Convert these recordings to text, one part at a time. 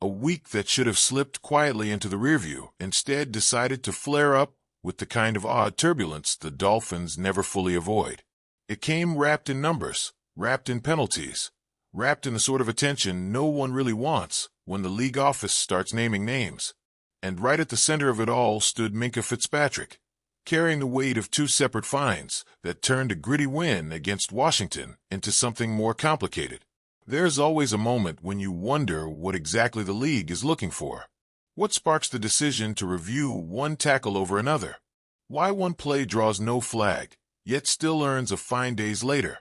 A week that should have slipped quietly into the rearview instead decided to flare up with the kind of odd turbulence the Dolphins never fully avoid. It came wrapped in numbers, wrapped in penalties, wrapped in the sort of attention no one really wants when the league office starts naming names. And right at the center of it all stood Minkah Fitzpatrick, carrying the weight of two separate fines that turned a gritty win against Washington into something more complicated. There's always a moment when you wonder what exactly the league is looking for. What sparks the decision to review one tackle over another? Why one play draws no flag, yet still earns a fine days later?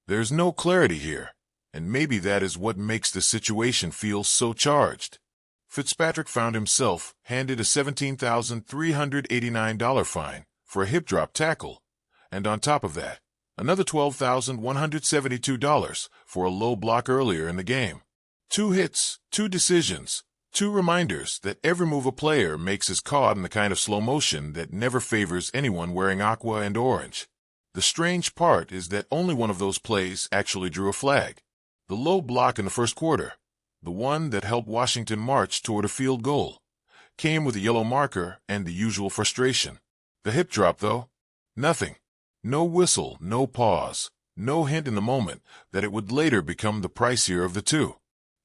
There's no clarity here, and maybe that is what makes the situation feel so charged. Fitzpatrick found himself handed a $17,389 fine for a hip-drop tackle, and on top of that, another $12,172 for a low block earlier in the game. 2 hits, 2 decisions, 2 reminders that every move a player makes is caught in the kind of slow motion that never favors anyone wearing aqua and orange. The strange part is that only one of those plays actually drew a flag. The low block in the first quarter, the one that helped Washington march toward a field goal, came with a yellow marker and the usual frustration. The hip drop, though, nothing. No whistle, no pause, no hint in the moment that it would later become the pricier of the two.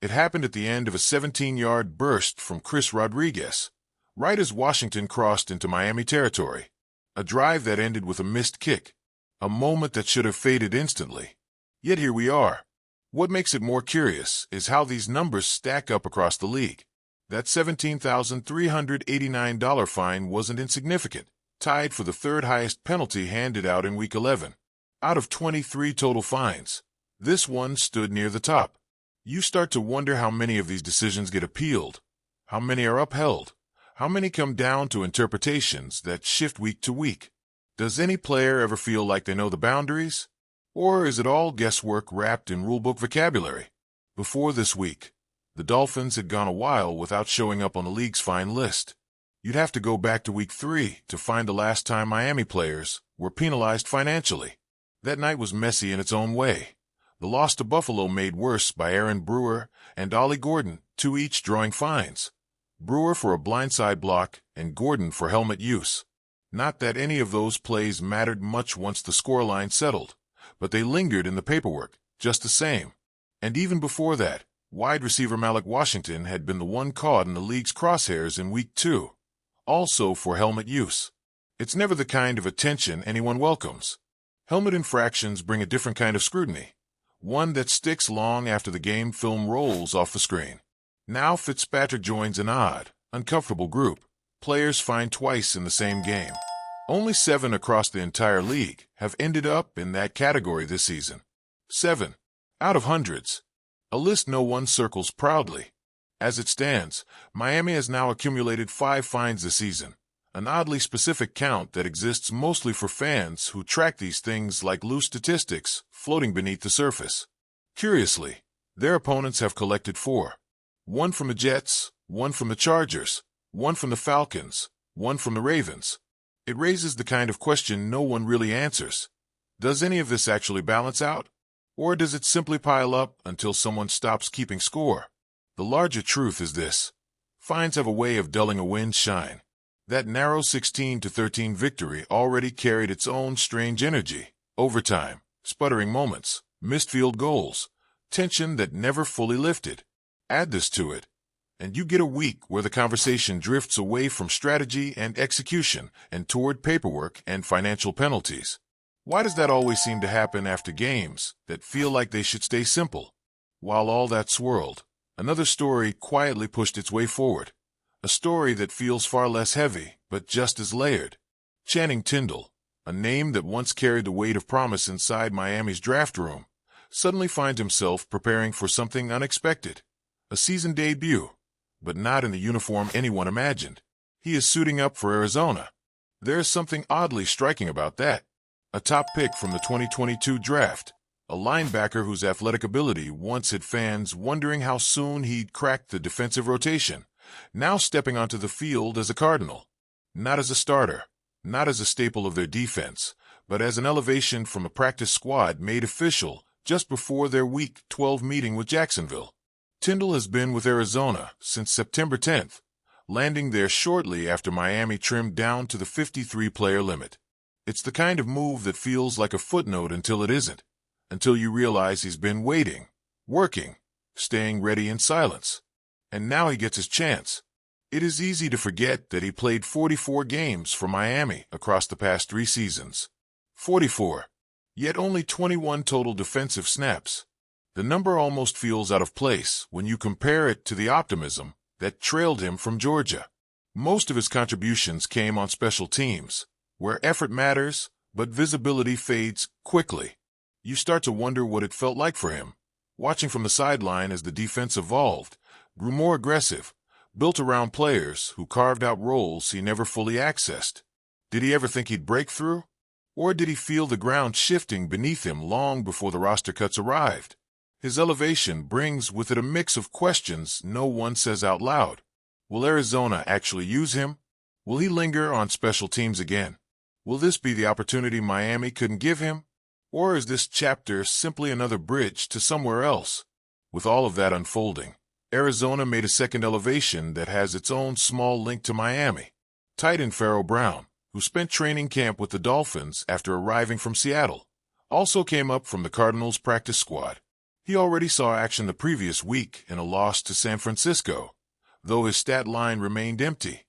It happened at the end of a 17-yard burst from Chris Rodriguez, right as Washington crossed into Miami territory. A drive that ended with a missed kick, a moment that should have faded instantly. Yet here we are. What makes it more curious is how these numbers stack up across the league. That $17,389 fine wasn't insignificant, tied for the third highest penalty handed out in Week 11. Out of 23 total fines, this one stood near the top. You start to wonder how many of these decisions get appealed, how many are upheld, how many come down to interpretations that shift week to week. Does any player ever feel like they know the boundaries? Or is it all guesswork wrapped in rulebook vocabulary? Before this week, the Dolphins had gone a while without showing up on the league's fine list. You'd have to go back to Week 3 to find the last time Miami players were penalized financially. That night was messy in its own way. The loss to Buffalo made worse by Aaron Brewer and Ollie Gordon, 2 each drawing fines. Brewer for a blindside block and Gordon for helmet use. Not that any of those plays mattered much once the scoreline settled, but they lingered in the paperwork just the same. And even before that, wide receiver Malik Washington had been the one caught in the league's crosshairs in Week 2. Also for helmet use. It's never the kind of attention anyone welcomes. Helmet infractions bring a different kind of scrutiny, one that sticks long after the game film rolls off the screen. Now Fitzpatrick joins an odd, uncomfortable group. Players fined twice in the same game. Only 7 across the entire league have ended up in that category this season. 7 out of hundreds. A list no one circles proudly. As it stands, Miami has now accumulated 5 fines this season, an oddly specific count that exists mostly for fans who track these things like loose statistics floating beneath the surface. Curiously, their opponents have collected 4. 1 from the Jets, 1 from the Chargers, 1 from the Falcons, 1 from the Ravens. It raises the kind of question no one really answers. Does any of this actually balance out? Or does it simply pile up until someone stops keeping score? The larger truth is this. Fines have a way of dulling a wind's shine. That narrow 16-13 victory already carried its own strange energy. Overtime, sputtering moments, missed field goals, tension that never fully lifted. Add this to it, and you get a week where the conversation drifts away from strategy and execution and toward paperwork and financial penalties. Why does that always seem to happen after games that feel like they should stay simple? While all that swirled, another story quietly pushed its way forward. A story that feels far less heavy, but just as layered. Channing Tindall, a name that once carried the weight of promise inside Miami's draft room, suddenly finds himself preparing for something unexpected. A season debut, but not in the uniform anyone imagined. He is suiting up for Arizona. There is something oddly striking about that. A top pick from the 2022 draft, a linebacker whose athletic ability once had fans wondering how soon he'd crack the defensive rotation, now stepping onto the field as a Cardinal. Not as a starter, not as a staple of their defense, but as an elevation from a practice squad made official just before their Week 12 meeting with Jacksonville. Tyndall has been with Arizona since September 10th, landing there shortly after Miami trimmed down to the 53-player limit. It's the kind of move that feels like a footnote until it isn't, until you realize he's been waiting, working, staying ready in silence. And now he gets his chance. It is easy to forget that he played 44 games for Miami across the past 3 seasons. 44. Yet only 21 total defensive snaps. The number almost feels out of place when you compare it to the optimism that trailed him from Georgia. Most of his contributions came on special teams, where effort matters, but visibility fades quickly. You start to wonder what it felt like for him, watching from the sideline as the defense evolved, grew more aggressive, built around players who carved out roles he never fully accessed. Did he ever think he'd break through? Or did he feel the ground shifting beneath him long before the roster cuts arrived? His elevation brings with it a mix of questions no one says out loud. Will Arizona actually use him? Will he linger on special teams again? Will this be the opportunity Miami couldn't give him? Or is this chapter simply another bridge to somewhere else? With all of that unfolding, Arizona made a second elevation that has its own small link to Miami. Tight end Pharaoh Brown, who spent training camp with the Dolphins after arriving from Seattle, also came up from the Cardinals' practice squad. He already saw action the previous week in a loss to San Francisco, though his stat line remained empty.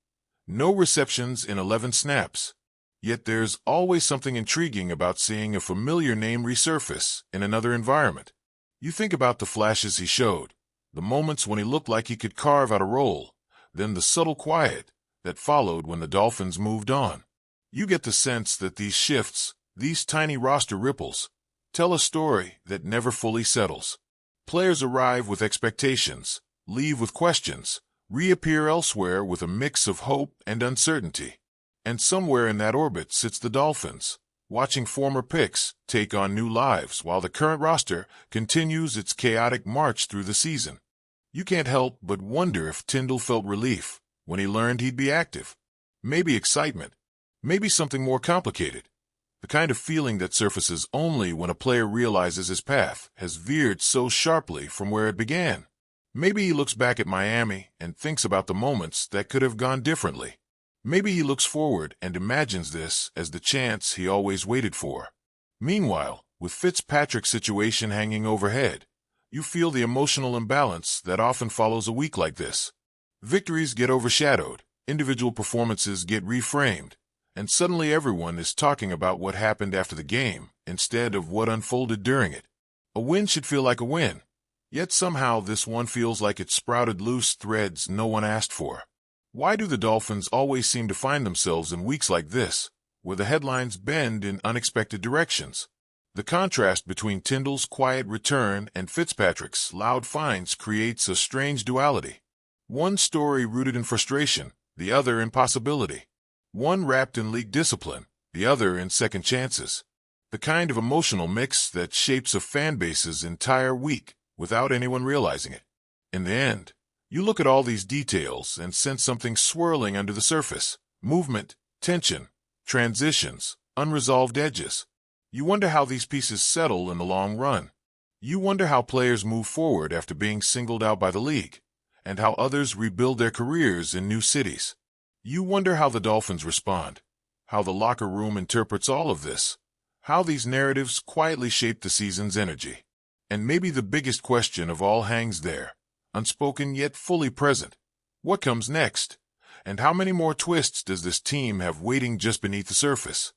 No receptions in 11 snaps. Yet there's always something intriguing about seeing a familiar name resurface in another environment. You think about the flashes he showed, the moments when he looked like he could carve out a role, then the subtle quiet that followed when the Dolphins moved on. You get the sense that these shifts, these tiny roster ripples, tell a story that never fully settles. Players arrive with expectations, leave with questions, reappear elsewhere with a mix of hope and uncertainty. And somewhere in that orbit sits the Dolphins, watching former picks take on new lives while the current roster continues its chaotic march through the season. You can't help but wonder if Tyndall felt relief when he learned he'd be active. Maybe excitement, maybe something more complicated. The kind of feeling that surfaces only when a player realizes his path has veered so sharply from where it began. Maybe he looks back at Miami and thinks about the moments that could have gone differently. Maybe he looks forward and imagines this as the chance he always waited for. Meanwhile, with Fitzpatrick's situation hanging overhead, you feel the emotional imbalance that often follows a week like this. Victories get overshadowed, individual performances get reframed, and suddenly everyone is talking about what happened after the game instead of what unfolded during it. A win should feel like a win, yet somehow this one feels like it sprouted loose threads no one asked for. Why do the Dolphins always seem to find themselves in weeks like this, where the headlines bend in unexpected directions? The contrast between Tyndall's quiet return and Fitzpatrick's loud finds creates a strange duality. One story rooted in frustration, the other in possibility. One wrapped in league discipline, the other in second chances. The kind of emotional mix that shapes a fan base's entire week without anyone realizing it. In the end, you look at all these details and sense something swirling under the surface. Movement, tension, transitions, unresolved edges. You wonder how these pieces settle in the long run. You wonder how players move forward after being singled out by the league, and how others rebuild their careers in new cities. You wonder how the Dolphins respond, how the locker room interprets all of this, how these narratives quietly shape the season's energy. And maybe the biggest question of all hangs there, unspoken yet fully present. What comes next? And how many more twists does this team have waiting just beneath the surface?